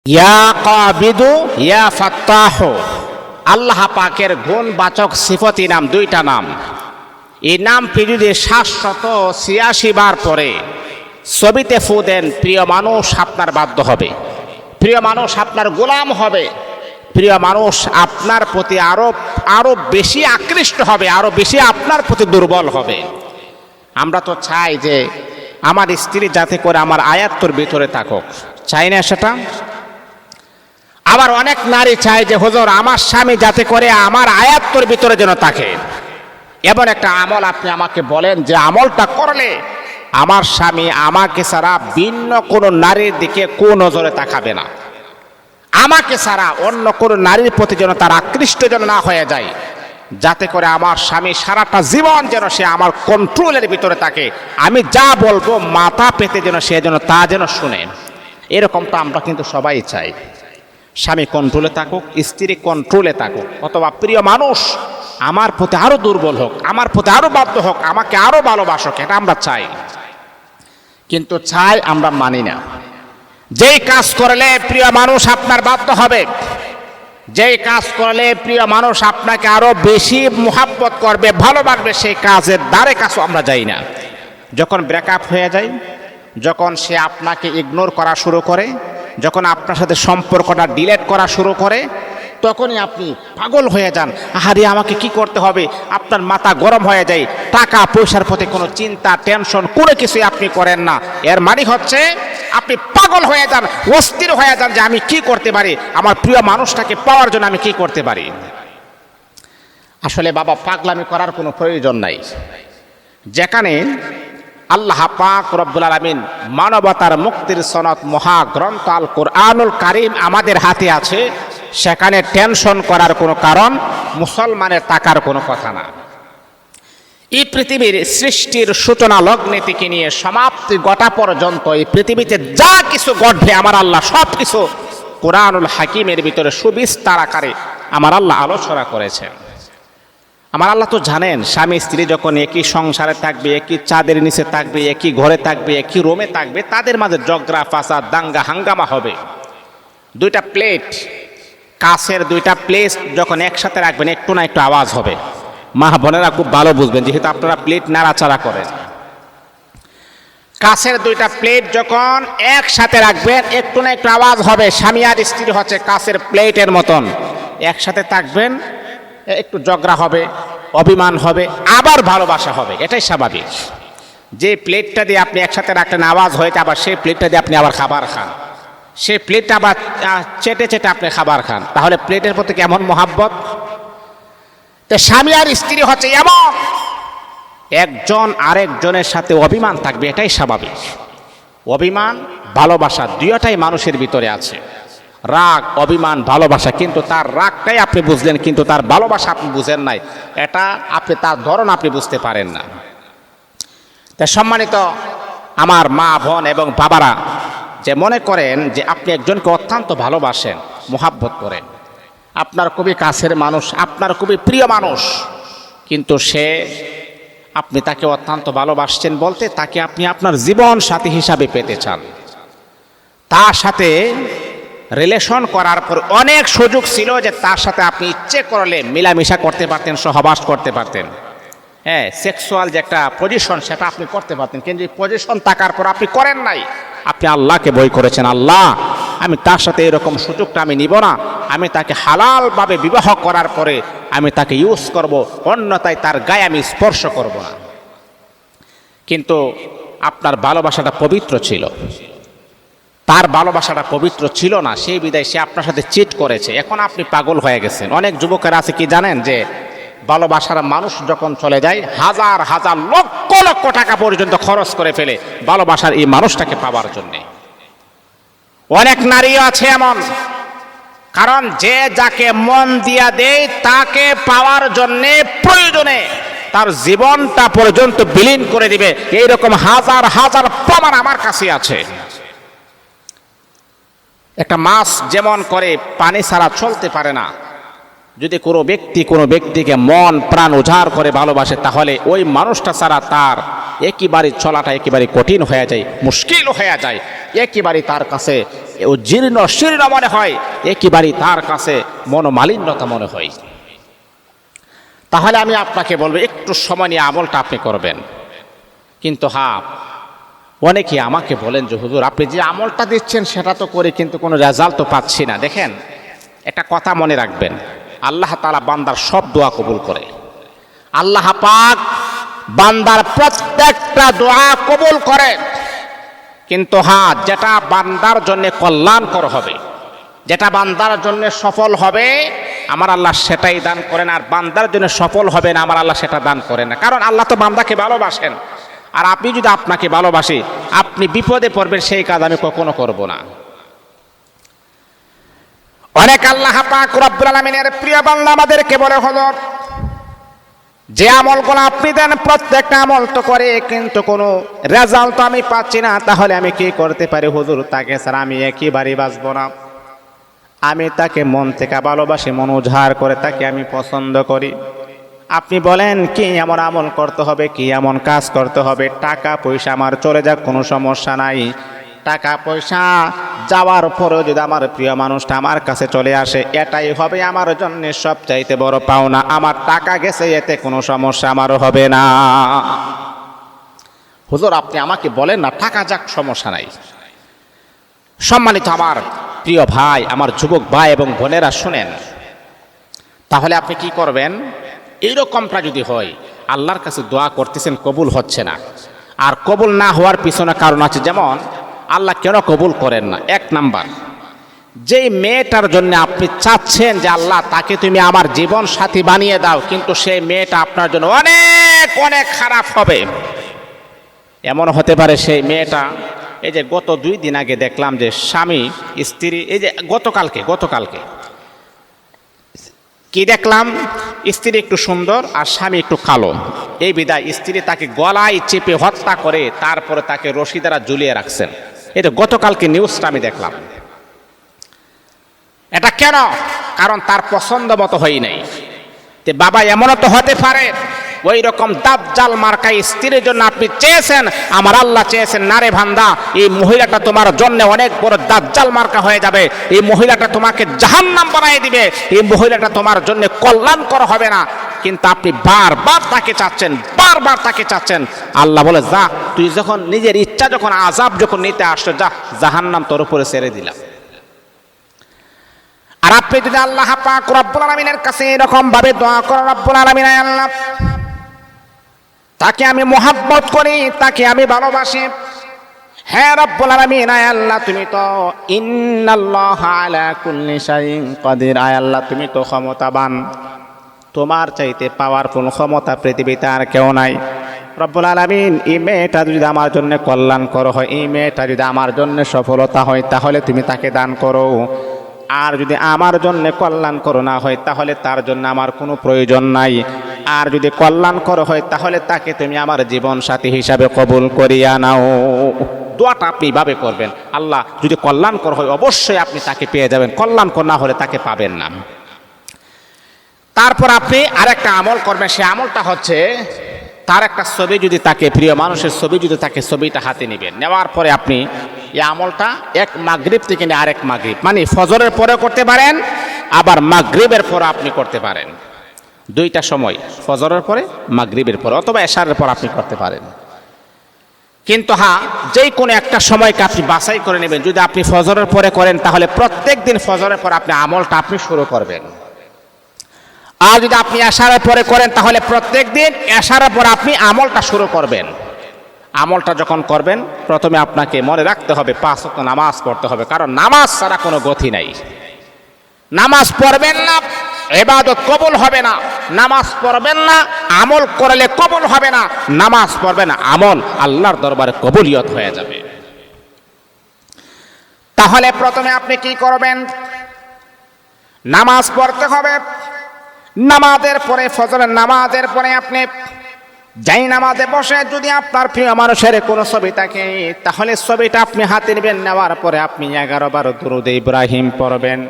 ইয়া কাবিদু ইয়া Fattah, আল্লাহ পাকের গুণবাচক সিফতি নাম, দুইটা নাম। এই নাম যদি 786 বার পরে ছবিতে ফু দেন, প্রিয় মানুষ আপনার বাধ্য হবে, প্রিয় মানুষ আপনার গোলাম হবে, প্রিয় মানুষ আপনার প্রতি আরো বেশি আকৃষ্ট হবে, আরো বেশি আপনার প্রতি দুর্বল হবে। আমরা তো চাই যে আমার স্ত্রী যাতে করে আমার আয়াত্তর ভিতরে থাকুক, চাই না সেটা? আবার অনেক নারী চায় যে হুজুর আমার স্বামী যাতে করে আমার আয়াত্তর ভিতরে যেন থাকে। এমন একটা আমল আপনি আমাকে বলেন যে আমলটা করলে আমার স্বামী আমাকে ছাড়া ভিন্ন কোনো নারীর দিকে কুনজরে তাকাবে না, আমাকে ছাড়া অন্য কোনো নারীর প্রতি যেন তার আকৃষ্ট যেন না হয়ে যায়, যাতে করে আমার স্বামী সারাটা জীবন যেন সে আমার কন্ট্রোলের ভিতরে থাকে, আমি যা বলবো মাথা পেতে যেন সে যেন তা যেন শুনে। এরকমটা আমরা কিন্তু সবাই চাই, স্বামী কন্ট্রোলে থাকুক, স্ত্রী কন্ট্রোলে থাকুক, অথবা প্রিয় মানুষ আমার প্রতি আরো দুর্বল হোক, আমার প্রতি আরো বাধ্য হোক, আমাকে আরো ভালোবাসুক, এটা আমরা চাই। কিন্তু চাই আমরা মানি না। যেই কাজ করলে প্রিয় মানুষ আপনার বাধ্য হবে, যেই কাজ করলে প্রিয় মানুষ আপনাকে আরো বেশি মুহাব্বত করবে, ভালোবাসবে, সেই কাজের দ্বারে কাছে আমরা যাই না। যখন ব্রেকআপ হয়ে যায়, যখন সে আপনাকে ইগনোর করা শুরু করে, যখন আপনার সাথে সম্পর্কটা ডিলেট করা শুরু করে, তখনই আপনি পাগল হয়ে যান। আহারে আমাকে কি করতে হবে, আপনার মাথা গরম হয়ে যায়, টাকা পয়সার প্রতি কোনো চিন্তা টেনশন কোনো কিছুই আপনি করেন না। এর মানে হচ্ছে আপনি পাগল হয়ে যান, অস্থির হয়ে যান যে আমি কি করতে পারি, আমার প্রিয় মানুষটাকে পাওয়ার জন্য আমি কি করতে পারি। আসলে বাবা পাগলামি করার কোনো প্রয়োজন নাই। যেখানে আল্লাহ পাক রব্বুল আলামিন মানবতার মুক্তির সনদ মহাগ্রন্থ আল কোরআনুল কারীম আমাদের হাতে আছে, সেখানে টেনশন করার কোনো কারণ মুসলমানের থাকার কোনো কথা না। এই পৃথিবীর সৃষ্টির সূচনা লগ্নে থেকে নিয়ে সমাপ্তি ঘটা পর্যন্ত এই পৃথিবীতে যা কিছু ঘটবে আমার আল্লাহ সব কিছু কোরআনুল হাকিমের ভিতরে সুবিস্তার আকারে আমার আল্লাহ আলোচনা করেছেন। আমার আল্লাহ তো জানেন স্বামী স্ত্রী যখন একই সংসারে থাকবে, একই চাঁদের নিচে থাকবে, একই ঘরে থাকবে, একই রুমে থাকবে, তাদের মাঝে ঝগড়া ফাসাদ দাঙ্গা হাঙ্গামা হবে। দুইটা প্লেট, কাছের দুইটা প্লেট যখন একসাথে রাখবেন একটু না একটু আওয়াজ হবে। মা বোনেরা খুব ভালো বুঝবেন, যেহেতু আপনারা প্লেট নাড়াচাড়া করেন। কাছের দুইটা প্লেট যখন একসাথে রাখবেন একটু না একটু আওয়াজ হবে। স্বামী আর স্ত্রী হচ্ছে কাছের প্লেটের মতন, একসাথে থাকবেন, একটু ঝগড়া হবে, অভিমান হবে, আবার ভালোবাসা হবে, এটাই স্বাভাবিক। যে প্লেটটা দিয়ে আপনি একসাথে রাখলেন আওয়াজ হয়েছে, আবার সেই প্লেটটা দিয়ে আপনি আবার খাবার খান, সেই প্লেটটা আবার চেটে চেটে আপনি খাবার খান, তাহলে প্লেটের প্রতি কেমন মহাব্বত। তো স্বামী আর স্ত্রী হচ্ছে এমন, একজন আরেকজনের সাথে অভিমান থাকবে, এটাই স্বাভাবিক। অভিমান ভালোবাসা দুইটাই মানুষের ভিতরে আছে, রাগ অভিমান ভালোবাসা, কিন্তু তার রাগটাই আপনি বুঝলেন কিন্তু তার ভালোবাসা আপনি বুঝেন নাই, এটা আপনি তার ধরন আপনি বুঝতে পারেন না। তাই সম্মানিত আমার মা বোন এবং বাবারা, যে মনে করেন যে আপনি একজনকে অত্যন্ত ভালোবাসেন, মোহাব্বত করেন, আপনার খুবই কাছের মানুষ, আপনার খুবই প্রিয় মানুষ, কিন্তু আপনি তাকে অত্যন্ত ভালোবাসছেন বলতে তাকে আপনি আপনার জীবন সাথী হিসাবে পেতে চান। তার সাথে রিলেশন করার পর অনেক সুযোগ ছিল যে তার সাথে আপনি ইচ্ছে করলে মিলামিশা করতে পারতেন, সহবাস করতে পারতেন, হ্যাঁ, সেক্সুয়াল যে একটা পজিশন সেটা আপনি করতে পারতেন, কিন্তু এই পজিশন থাকার পর আপনি করেন নাই। আপনি আল্লাহকে ভয় করেছেন, আল্লাহ আমি তার সাথে এরকম সুযোগটা আমি নিব না, আমি তাকে হালালভাবে বিবাহ করার পরে আমি তাকে ইউজ করব, অন্যথায় তার গায়ে আমি স্পর্শ করব না। কিন্তু আপনার ভালোবাসাটা পবিত্র ছিল, তার ভালোবাসাটা পবিত্র ছিল না, সেই বিদায় সে আপনার সাথে চিট করেছে, এখন আপনি পাগল হয়ে গেছেন। অনেক যুবকেরা আছে কি জানেন, যে ভালোবাসার মানুষ যখন চলে যায় হাজার হাজার লক্ষ লক্ষ টাকা পর্যন্ত খরচ করে ফেলে ভালোবাসার এই মানুষটাকে পাওয়ার জন্যে। অনেক নারীও আছে এমন, কারণ যে যাকে মন দিয়া দেয় তাকে পাওয়ার জন্যে প্রয়োজনে তার জীবনটা পর্যন্ত বিলীন করে দিবে, এইরকম হাজার হাজার প্রমাণ আমার কাছে আছে। একটা মাছ যেমন করে পানি ছাড়া চলতে পারে না, যদি কোনো ব্যক্তিকে মন প্রাণ উজাড় করে ভালোবাসে, তাহলে ওই মানুষটা ছাড়া তার একেবারে চলাটা একেবারে কঠিন হয়ে যায়, মুশকিল হয়ে যায়, একেবারে তার কাছে ও জীর্ণ শীর্ণ মনে হয়, একেবারেই তার কাছে মনোমালিন্যতা মনে হয়। তাহলে আমি আপনাকে বলবো একটু সময় নিয়ে আমলটা আপনি করবেন। কিন্তু হ্যাঁ, অনেকে আমাকে বলেন যে হুজুর আপনি যে আমলটা দিচ্ছেন সেটা তো করে কিন্তু কোনো রেজাল্ট তো পাচ্ছি না। দেখেন, একটা কথা মনে রাখবেন, আল্লাহ তাআলা বান্দার সব দোয়া কবুল করে। আল্লাহ পাক বান্দার প্রত্যেকটা দোয়া কবুল করে, কিন্তু হ্যাঁ, যেটা বান্দার জন্য কল্যাণকর হবে, যেটা বান্দার জন্য সফল হবে, আমার আল্লাহ সেটাই দান করেন। আর বান্দার জন্য সফল হবে না, আমার আল্লাহ সেটা দান করেন না। কারণ আল্লাহ তো বান্দাকে ভালোবাসেন, আর আপনি যদি আপনাকে ভালোবাসি, আপনি বিপদে পড়বেন সেই কাজ আমি কখনো করব না। অনেক আল্লাহ পাক রব্বুল আলামিনের প্রিয় বান্দা আমাদেরকে বলে, হযরত যে আমলগুলো আপনি দেন প্রত্যেকটা আমল তো করে, কিন্তু কোনো রেজাল্ট তো আমি পাচ্ছি না, তাহলে আমি কি করতে পারি হুজুর? তাকে স্যার আমি একেবারেই বাঁচব না। আমি তাকে মন থেকে ভালোবাসি, মন উজাড় করে তাকে আমি পছন্দ করি। আপনি বলেন কি এমন আমল করতে হবে, কি এমন কাজ করতে হবে? টাকা পয়সা আমার চলে যাক, কোনো সমস্যা নাই। টাকা পয়সা যাওয়ার পরেও যদি আমার প্রিয় মানুষটা আমার কাছে চলে আসে, এটাই হবে আমার জন্য সবচাইতে বড় পাওনা। আমার টাকা গেছে, এতে কোনো সমস্যা আমার হবে না। হুজুর আপনি আমাকে বলেন না টাকা যাক, সমস্যা নাই। সম্মানিত আমার প্রিয় ভাই, আমার যুবক ভাই এবং বোনেরা শুনেন, তাহলে আপনি কি করবেন? এইরকমটা যদি হয়, আল্লাহর কাছে দোয়া করতেছেন, কবুল হচ্ছে না, আর কবুল না হওয়ার পিছনে কারণ আছে। যেমন আল্লাহ কেন কবুল করেন না? এক নাম্বার, যেই মেয়েটার জন্য আপনি চাচ্ছেন যে আল্লাহ তাকে তুমি আমার জীবন সাথী বানিয়ে দাও, কিন্তু সেই মেয়েটা আপনার জন্য অনেক অনেক খারাপ হবে। এমন হতে পারে সেই মেয়েটা, এই যে গত 2 দিন আগে দেখলাম যে স্বামী স্ত্রী, এই যে গতকালকে কি দেখলাম, স্ত্রী একটু সুন্দর আর স্বামী একটু কালো। এই বিদায় স্ত্রী তাকে গলায় চেপে হত্যা করে তারপরে তাকে রশি দ্বারা ঝুলিয়ে রাখছেন। এটা গতকালকে নিউজটা আমি দেখলাম। এটা কেন? কারণ তার পছন্দ মতো হয় নাই। তে বাবা, এমনও তো হতে পারে ওই রকম দাজ্জাল মার্কা স্ত্রীর জন্য আপনি চেয়েছেন, আমার আল্লাহ চেয়েছেন না রে বান্দা, এই মহিলাটা তোমার জন্য অনেক বড় দাজ্জাল মার্কা হয়ে যাবে, এই মহিলাটা তোমাকে জাহান্নাম বানিয়ে দিবে, এই মহিলাটা তোমার জন্য কল্যাণকর হবে না। কিন্তু আপনি বারবার তাকে চাচ্ছেন। আল্লাহ বলে, যা, তুই যখন নিজের ইচ্ছা, যখন আযাব যখন নিতে আসছো, যা, জাহান্নাম তোর উপরে ছেড়ে দিলাম। আর আপনি যদি আল্লাহ পাক রব্বুল আলামিনের কাছে এরকম ভাবে দোয়া করেন, রব্বুল আলামিন আল্লাহ তাকে আমি মহব্বত করি, তাকে আমি ভালোবাসি, হ্যাঁ রব্বুল আলামিন আল্লাহ তুমি তো ইন্নাল্লাহা আলা কুল্লি শাইইন কাদির, আল্লাহ তুমি তো ক্ষমতাবান, তোমার চাইতে পাওয়ারফুল ক্ষমতা পৃথিবীতে আর কেউ নাই। রব্বুল আলামিন এই মেয়েটা যদি আমার জন্য কল্যাণকর হয়, এই মেয়েটা যদি আমার জন্য সফলতা হয়, তাহলে তুমি তাকে দান করো। আর যদি আমার জন্য কল্যাণকর না হয়, তাহলে তার জন্য আমার কোনো প্রয়োজন নাই। আর যদি কল্যাণকর হয়, তাহলে তাকে তুমি আমার জীবন সাথী হিসাবে কবুল করিয়া নাও। দোয়াটা আপনি এইভাবে করবেন, আল্লাহ যদি কল্যাণকর হয় অবশ্যই আপনি তাকে পেয়ে যাবেন, কল্যাণকর না হলে তাকে পাবেন না। তারপর আপনি আরেকটা আমল করবেন, সে আমলটা হচ্ছে তার একটা ছবি যদি তাকে, প্রিয় মানুষের ছবি যদি তাকে, ছবিটা হাতে নেবেন। নেওয়ার পরে আপনি এই আমলটা এক মাগরিব থেকে নিয়ে আরেক মাগরিব, মানে ফজরের পরে করতে পারেন, আবার মাগরিবের পরে আপনি করতে পারেন। 2টা সময়, ফজরের পরে, মাগরিবের পরে, অথবা এশারের পর আপনি করতে পারেন। কিন্তু হ্যাঁ, যেই কোনো একটা সময়কে আপনি বাছাই করে নেবেন। যদি আপনি ফজরের পরে করেন, তাহলে প্রত্যেক দিন ফজরের পর আপনি আমলটা আপনি শুরু করবেন। আর যদি আপনি এশারের পরে করেন, তাহলে প্রত্যেক দিন এশারের পর আপনি আমলটা শুরু করবেন। আমলটা যখন করবেন, প্রথমে আপনাকে মনে রাখতে হবে 5 ওয়াক্ত নামাজ পড়তে হবে, কারণ নামাজ ছাড়া কোনো গতি নাই। নামাজ পড়বেন না, ইবাদত কবুল হবে না। নামাজ পড়বেন না, আমল করলে কবুল হবে না। নামাজ পড়বেন, আমল আল্লাহর দরবারে কবুলিয়ত হয়ে যাবে। তাহলে প্রথমে আপনি কি করবেন? নামাজ পড়তে হবে। নামাজের পরে, ফজরের নামাজের পরে আপনি যাই নামাজে বসে যদি আপনার প্রিয় মানুষের কোনো ছবি থাকে, তাহলে ছবিটা আপনি হাতে নেবেন। নেওয়ার পরে আপনি 11 বার দুরূদ ইব্রাহিম পড়বেন।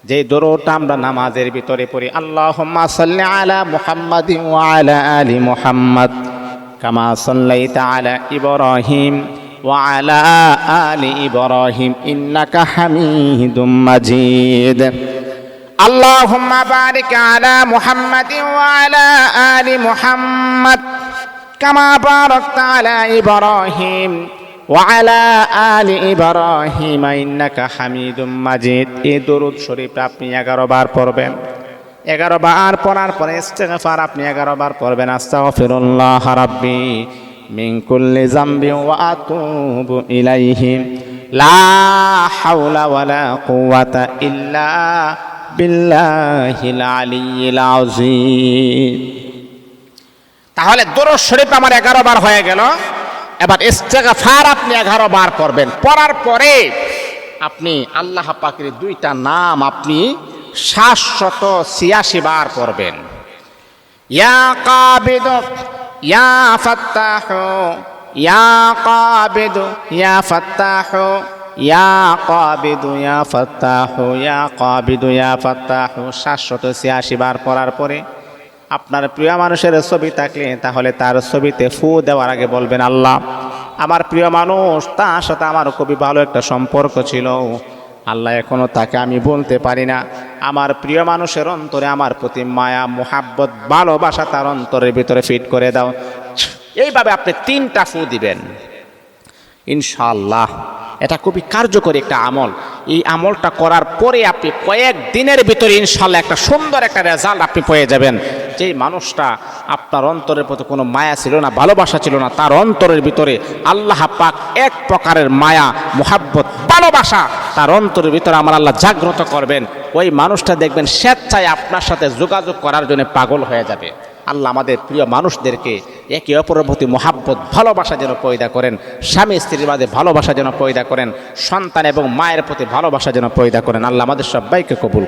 যে দুরূদটা আমরা নামাজের ভিতরে পড়ি, আল্লাহুম্মা সাল্লি আলা মুহাম্মাদিন ওয়া আলা আলি মুহাম্মাদ কামা সাল্লাইতা আলা ইব্রাহিম وعلى آل إبراهيم إنك حميد مجيد اللهم بارك على محمد وعلى آل محمد كما باركت على إبراهيم وعلى آل إبراهيم إنك حميد مجيد এই দরুদ শরীফটা আপনি 11 বার পড়বেন 11 বার পড়ার পরে ইস্তিগফার আপনি 11 বার পড়বেন আস্তাগফিরুল্লাহ রাব্বি মিন কুল্লি যামবি ওয়া আতুবু ইলাইহি লা হাওলা ওয়ালা কুওয়াতা ইল্লা বিল্লাহিল আলিয়্যিল আযীম। তাহলে দরুদ শরীফ আমার 11 বার হয়ে গেল। এবার ইস্তিগফার আপনি 11 বার পড়বেন। পড়ার পরে আপনি আল্লাহ পাকের দুইটা নাম আপনি 786 বার পড়বেন। ইয়া কাবিদ ইয়া ফাত্তাহ ইয়া কাবিদ ইয়া ফাত্তাহ ইয়া কাবিদ ইয়া ফাত্তাহ ইয়া কাবিদ ইয়া ফাত্তাহ 786 বার পড়ার পরে আপনার প্রিয় মানুষের ছবি থাকলে তাহলে তার ছবিতে ফু দেওয়ার আগে বলবেন, আল্লাহ আমার প্রিয় মানুষ, তার সাথে আমার খুবই ভালো একটা সম্পর্ক ছিল, আল্লাহ এখনো তাকে আমি বলতে পারি না। আমার প্রিয় মানুষের অন্তরে আমার প্রতি মায়া মোহাব্বত ভালোবাসা তার অন্তরের ভিতরে ফিট করে দাও। এইভাবে আপনি 3টা ফু দিবেন ইনশাআল্লাহ। এটা খুবই কার্যকরী একটা আমল। এই আমলটা করার পরে আপনি কয়েক দিনের ভিতরে ইনশাআল্লাহ একটা সুন্দর একটা রেজাল্ট আপনি পেয়ে যাবেন। যেই মানুষটা আপনার অন্তরের প্রতি কোনো মায়া ছিল না, ভালোবাসা ছিল না, তার অন্তরের ভিতরে আল্লাহ পাক এক প্রকারের মায়া মোহাব্বত ভালোবাসা তার অন্তরের ভিতরে আমার আল্লাহ জাগ্রত করবেন। ওই মানুষটা দেখবেন স্বেচ্ছায় আপনার সাথে যোগাযোগ করার জন্য পাগল হয়ে যাবে। আল্লাহ আমাদের প্রিয় মানুষদেরকে একে অপরের প্রতি মোহাব্বত ভালোবাসা যেন পয়দা করেন, স্বামী স্ত্রীর মাঝে ভালোবাসা যেন পয়দা করেন, সন্তান এবং মায়ের প্রতি ভালোবাসা যেন পয়দা করেন। আল্লাহ আমাদের সবাইকে কবুল